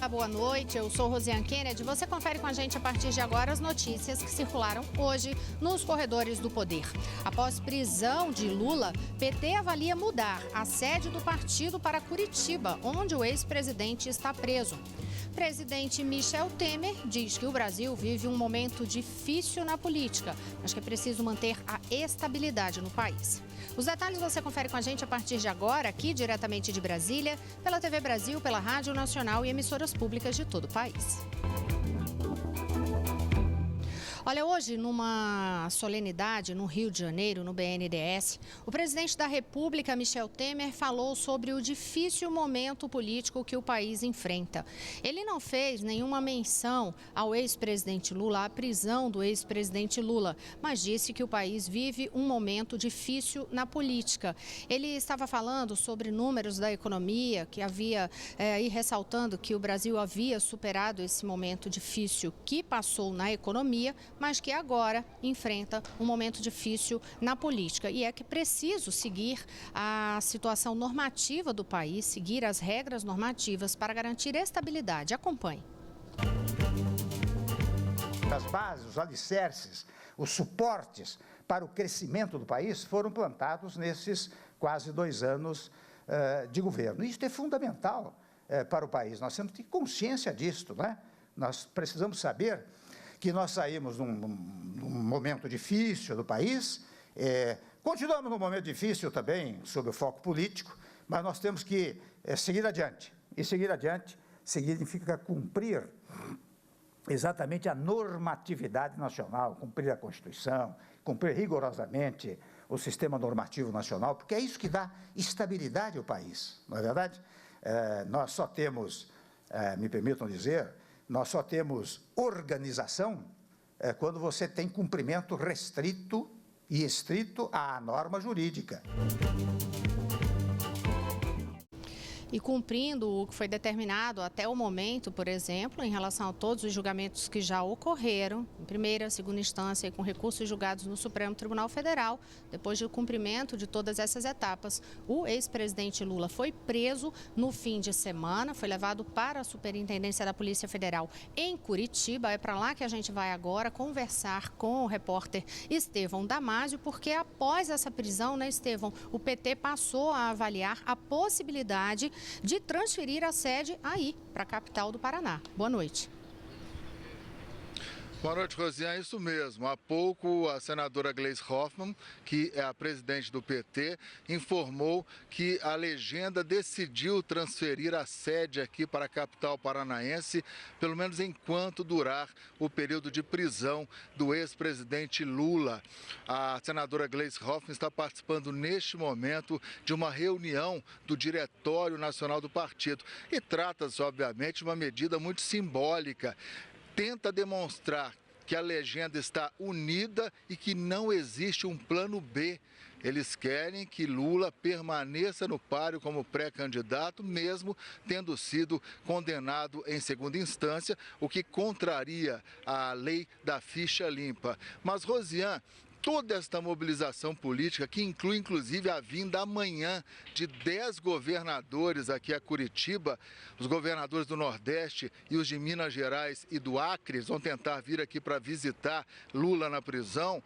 Olá, boa noite. Eu sou Rosiane Kennedy. Você confere com a gente a partir de agora as notícias que circularam hoje nos corredores do poder. Após prisão de Lula, PT avalia mudar a sede do partido para Curitiba, onde o ex-presidente está preso. Presidente Michel Temer diz que o Brasil vive um momento difícil na política, mas que é preciso manter a estabilidade no país. Os detalhes você confere com a gente a partir de agora, aqui diretamente de Brasília, pela TV Brasil, pela Rádio Nacional e emissoras públicas de todo o país. Olha, hoje, numa solenidade no Rio de Janeiro, no BNDES, o presidente da República, Michel Temer, falou sobre o difícil momento político que o país enfrenta. Ele não fez nenhuma menção ao ex-presidente Lula, à prisão do ex-presidente Lula, mas disse que o país vive um momento difícil na política. Ele estava falando sobre números da economia, que havia, e ressaltando que o Brasil havia superado esse momento difícil que passou na economia, mas que agora enfrenta um momento difícil na política. E é que preciso seguir a situação normativa do país, seguir as regras normativas para garantir estabilidade. Acompanhe. As bases, os alicerces, os suportes para o crescimento do país foram plantados nesses quase 2 anos de governo. Isso é fundamental para o país. Nós temos que ter consciência disso, né? Nós precisamos saber que nós saímos num momento difícil do país, continuamos num momento difícil também, sob o foco político, mas nós temos que seguir adiante. E seguir adiante significa cumprir exatamente a normatividade nacional, cumprir a Constituição, cumprir rigorosamente o sistema normativo nacional, porque é isso que dá estabilidade ao país, não é verdade? Nós só temos, me permitam dizer, nós só temos organização quando você tem cumprimento restrito e estrito à norma jurídica. E cumprindo o que foi determinado até o momento, por exemplo, em relação a todos os julgamentos que já ocorreram, em primeira, segunda instância e com recursos julgados no Supremo Tribunal Federal, depois do cumprimento de todas essas etapas, o ex-presidente Lula foi preso no fim de semana, foi levado para a Superintendência da Polícia Federal em Curitiba. É para lá que a gente vai agora conversar com o repórter Estevão Damásio, porque após essa prisão, né, Estevão, o PT passou a avaliar a possibilidade de transferir a sede aí, para a capital do Paraná. Boa noite. Boa noite, Rosiane. Isso mesmo. Há pouco, a senadora Gleisi Hoffmann, que é a presidente do PT, informou que a legenda decidiu transferir a sede aqui para a capital paranaense, pelo menos enquanto durar o período de prisão do ex-presidente Lula. A senadora Gleisi Hoffmann está participando neste momento de uma reunião do Diretório Nacional do Partido. E trata-se, obviamente, de uma medida muito simbólica. Tenta demonstrar que a legenda está unida e que não existe um plano B. Eles querem que Lula permaneça no páreo como pré-candidato, mesmo tendo sido condenado em segunda instância, o que contraria a lei da ficha limpa. Mas, Rosiane, toda esta mobilização política, que inclui inclusive a vinda amanhã de 10 governadores aqui a Curitiba, os governadores do Nordeste e os de Minas Gerais e do Acre, vão tentar vir aqui para visitar Lula na prisão.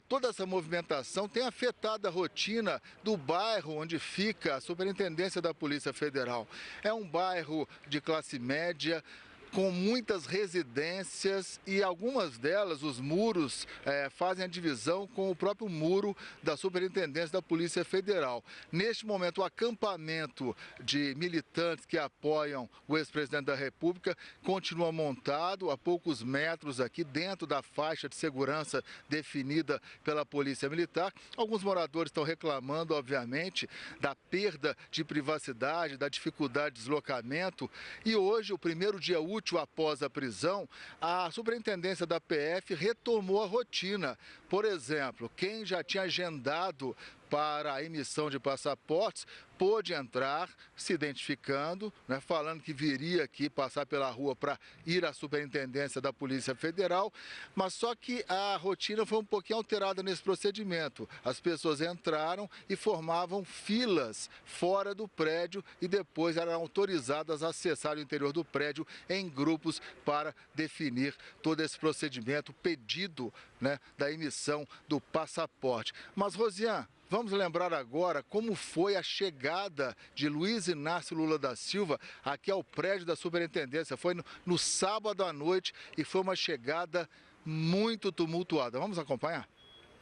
Toda essa movimentação tem afetado a rotina do bairro onde fica a Superintendência da Polícia Federal. É um bairro de classe média, com muitas residências, e algumas delas, os muros, fazem a divisão com o próprio muro da Superintendência da Polícia Federal. Neste momento, o acampamento de militantes que apoiam o ex-presidente da República continua montado a poucos metros aqui dentro da faixa de segurança definida pela Polícia Militar. Alguns moradores estão reclamando, obviamente, da perda de privacidade, da dificuldade de deslocamento, e hoje, o primeiro dia útil após a prisão, a Superintendência da PF retomou a rotina. Por exemplo, quem já tinha agendado para a emissão de passaportes, pôde entrar se identificando, né, falando que viria aqui passar pela rua para ir à superintendência da Polícia Federal, mas só que a rotina foi um pouquinho alterada nesse procedimento. As pessoas entraram e formavam filas fora do prédio e depois eram autorizadas a acessar o interior do prédio em grupos para definir todo esse procedimento, pedido, né, da emissão do passaporte. Mas, Rosiane, vamos lembrar agora como foi a chegada de Luiz Inácio Lula da Silva aqui ao prédio da superintendência. Foi no sábado à noite e foi uma chegada muito tumultuada. Vamos acompanhar?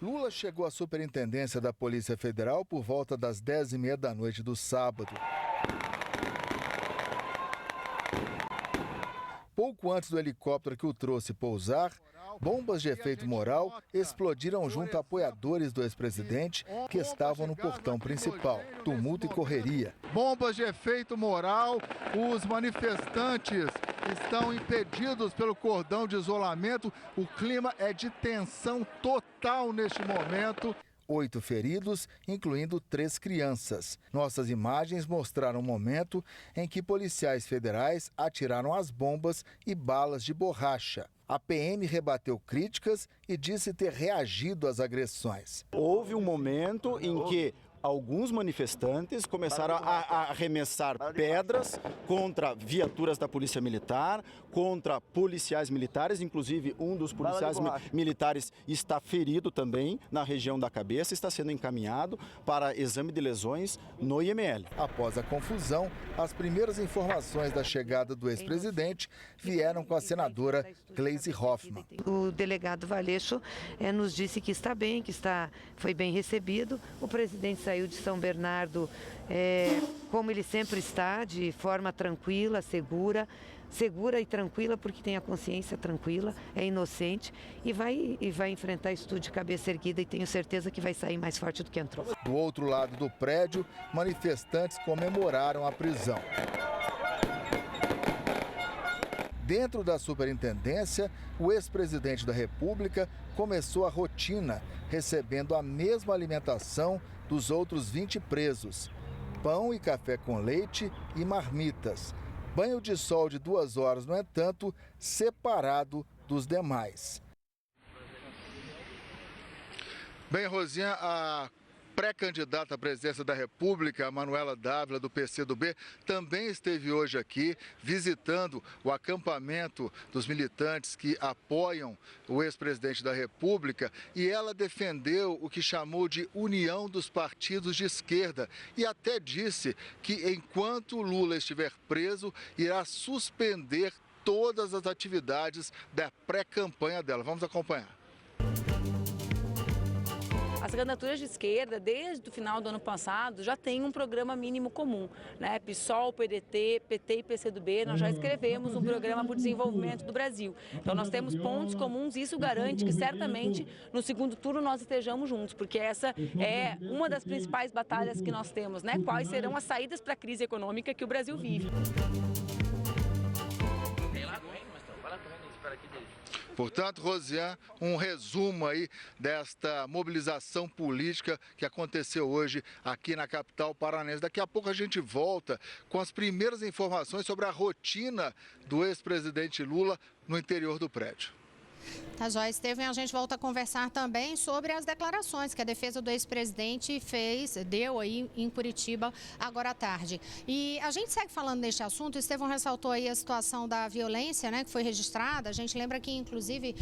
Lula chegou à superintendência da Polícia Federal por volta das 10h30 da noite do sábado. Pouco antes do helicóptero que o trouxe pousar, bombas de efeito moral explodiram junto a apoiadores do ex-presidente que estavam no portão principal. Tumulto e correria. Bombas de efeito moral, os manifestantes estão impedidos pelo cordão de isolamento. O clima é de tensão total neste momento. 8 feridos, incluindo 3 crianças. Nossas imagens mostraram o momento em que policiais federais atiraram as bombas e balas de borracha. A PM rebateu críticas e disse ter reagido às agressões. Houve um momento em que alguns manifestantes começaram a arremessar pedras contra viaturas da Polícia Militar, contra policiais militares, inclusive um dos policiais militares está ferido também na região da cabeça, está sendo encaminhado para exame de lesões no IML. Após a confusão, as primeiras informações da chegada do ex-presidente vieram com a senadora Gleisi Hoffmann. O delegado Valeixo nos disse que está bem, foi bem recebido. O presidente saiu de São Bernardo, como ele sempre está, de forma tranquila, segura e tranquila, porque tem a consciência tranquila, é inocente e vai enfrentar isso tudo de cabeça erguida e tenho certeza que vai sair mais forte do que entrou. Do outro lado do prédio, manifestantes comemoraram a prisão. Dentro da superintendência, o ex-presidente da República começou a rotina, recebendo a mesma alimentação dos outros 20 presos. Pão e café com leite e marmitas. Banho de sol de 2 horas, no entanto, separado dos demais. Bem, Rosiane, a pré-candidata à presidência da República, Manuela Dávila, do PCdoB, também esteve hoje aqui visitando o acampamento dos militantes que apoiam o ex-presidente da República e ela defendeu o que chamou de união dos partidos de esquerda e até disse que enquanto Lula estiver preso, irá suspender todas as atividades da pré-campanha dela. Vamos acompanhar. As candidaturas de esquerda, desde o final do ano passado, já têm um programa mínimo comum, né? PSOL, PDT, PT e PCdoB, nós já escrevemos um programa para o desenvolvimento do Brasil. Então nós temos pontos comuns e isso garante que certamente no segundo turno nós estejamos juntos, porque essa é uma das principais batalhas que nós temos, né? Quais serão as saídas para a crise econômica que o Brasil vive. Portanto, Rosiane, um resumo aí desta mobilização política que aconteceu hoje aqui na capital paranense. Daqui a pouco a gente volta com as primeiras informações sobre a rotina do ex-presidente Lula no interior do prédio. Tá, joia, Estevam, a gente volta a conversar também sobre as declarações que a defesa do ex-presidente deu aí em Curitiba agora à tarde. E a gente segue falando neste assunto. O Estevam ressaltou aí a situação da violência, né, que foi registrada. A gente lembra que, inclusive,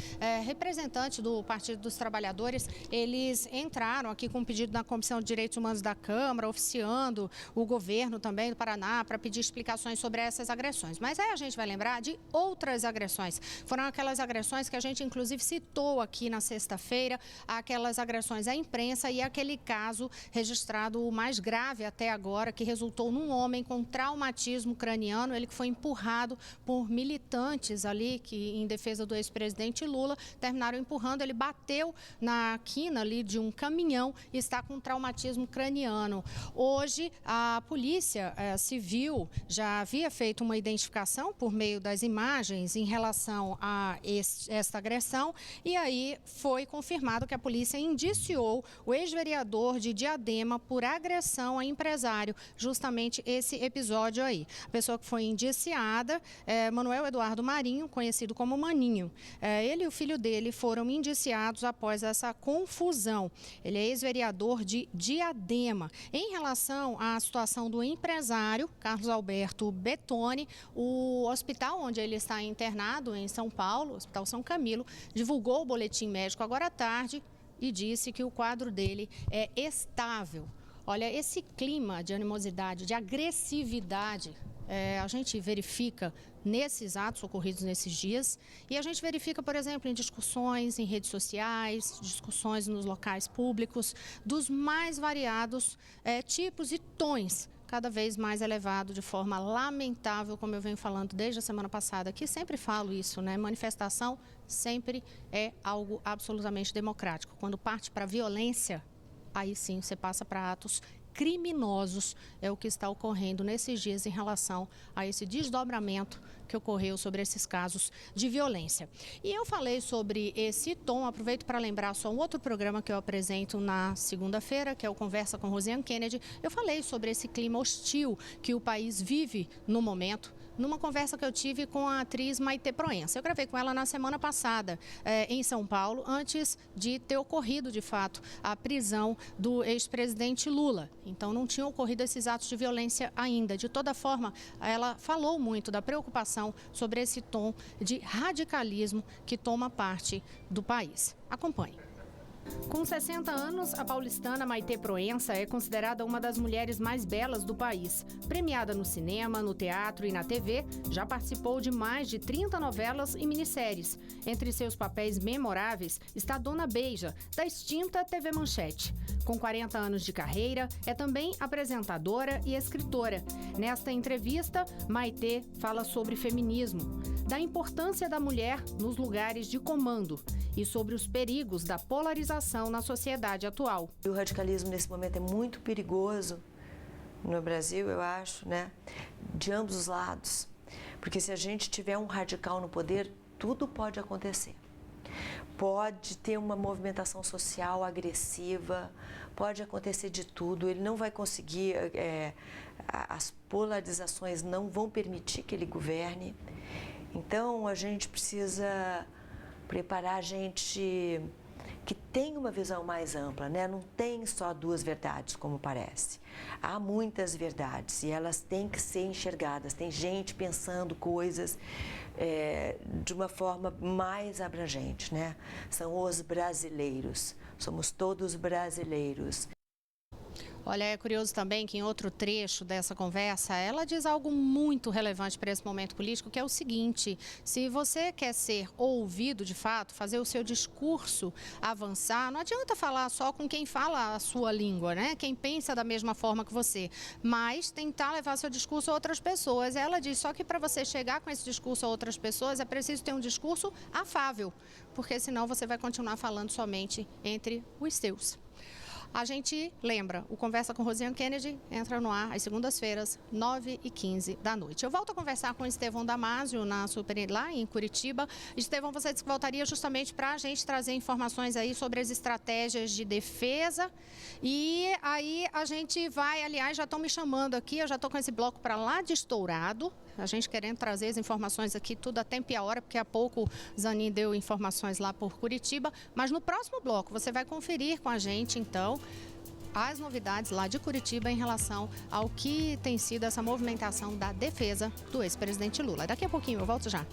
representantes do Partido dos Trabalhadores, eles entraram aqui com um pedido na Comissão de Direitos Humanos da Câmara, oficiando o governo também do Paraná para pedir explicações sobre essas agressões. Mas aí a gente vai lembrar de outras agressões. Foram aquelas agressões que a gente, inclusive, citou aqui na sexta-feira, aquelas agressões à imprensa e aquele caso registrado, o mais grave até agora, que resultou num homem com traumatismo craniano, ele que foi empurrado por militantes ali, que em defesa do ex-presidente Lula, terminaram empurrando, ele bateu na quina ali de um caminhão e está com traumatismo craniano. Hoje, a Polícia Civil já havia feito uma identificação por meio das imagens em relação a esta agressão. E aí foi confirmado que a polícia indiciou o ex-vereador de Diadema por agressão a empresário, justamente esse episódio aí. A pessoa que foi indiciada é Manuel Eduardo Marinho, conhecido como Maninho. Ele e o filho dele foram indiciados após essa confusão. Ele é ex-vereador de Diadema. Em relação à situação do empresário, Carlos Alberto Betoni, o hospital onde ele está internado, em São Paulo, o Hospital São Camilo, divulgou o boletim médico agora à tarde e disse que o quadro dele é estável. Olha, esse clima de animosidade, de agressividade, a gente verifica nesses atos ocorridos nesses dias e a gente verifica, por exemplo, em discussões em redes sociais, discussões nos locais públicos, dos mais variados tipos e tons, cada vez mais elevado de forma lamentável, como eu venho falando desde a semana passada, que sempre falo isso, né? Manifestação sempre é algo absolutamente democrático. Quando parte para violência, aí sim você passa para atos criminosos, é o que está ocorrendo nesses dias em relação a esse desdobramento que ocorreu sobre esses casos de violência. E eu falei sobre esse tom, aproveito para lembrar só um outro programa que eu apresento na segunda-feira, que é o Conversa com Rosiane Kennedy. Eu falei sobre esse clima hostil que o país vive no momento, numa conversa que eu tive com a atriz Maite Proença. Eu gravei com ela na semana passada, em São Paulo, antes de ter ocorrido, de fato, a prisão do ex-presidente Lula. Então, não tinham ocorrido esses atos de violência ainda. De toda forma, ela falou muito da preocupação sobre esse tom de radicalismo que toma parte do país. Acompanhe. Com 60 anos, a paulistana Maite Proença é considerada uma das mulheres mais belas do país. Premiada no cinema, no teatro e na TV, já participou de mais de 30 novelas e minisséries. Entre seus papéis memoráveis está Dona Beija, da extinta TV Manchete. Com 40 anos de carreira, é também apresentadora e escritora. Nesta entrevista, Maite fala sobre feminismo, da importância da mulher nos lugares de comando e sobre os perigos da polarização na sociedade atual. O radicalismo nesse momento é muito perigoso no Brasil, eu acho, né? De ambos os lados. Porque se a gente tiver um radical no poder, tudo pode acontecer. Pode ter uma movimentação social agressiva, pode acontecer de tudo, ele não vai conseguir, as polarizações não vão permitir que ele governe. Então a gente precisa preparar a gente que tem uma visão mais ampla, né? Não tem só duas verdades, como parece. Há muitas verdades e elas têm que ser enxergadas. Tem gente pensando coisas de uma forma mais abrangente, né? São os brasileiros, somos todos brasileiros. Olha, é curioso também que em outro trecho dessa conversa, ela diz algo muito relevante para esse momento político, que é o seguinte: se você quer ser ouvido de fato, fazer o seu discurso avançar, não adianta falar só com quem fala a sua língua, né? Quem pensa da mesma forma que você, mas tentar levar seu discurso a outras pessoas. Ela diz só que para você chegar com esse discurso a outras pessoas é preciso ter um discurso afável, porque senão você vai continuar falando somente entre os seus. A gente lembra, o Conversa com Rosiane Kennedy entra no ar às segundas-feiras, 9h15 da noite. Eu volto a conversar com o Estevão Damásio lá em Curitiba. Estevão, você disse que voltaria justamente para a gente trazer informações aí sobre as estratégias de defesa. E aí a gente vai, aliás, já estão me chamando aqui, eu já estou com esse bloco para lá de Estourado. A gente querendo trazer as informações aqui, tudo a tempo e a hora, porque há pouco Zanin deu informações lá por Curitiba. Mas no próximo bloco você vai conferir com a gente, então, as novidades lá de Curitiba em relação ao que tem sido essa movimentação da defesa do ex-presidente Lula. Daqui a pouquinho eu volto já.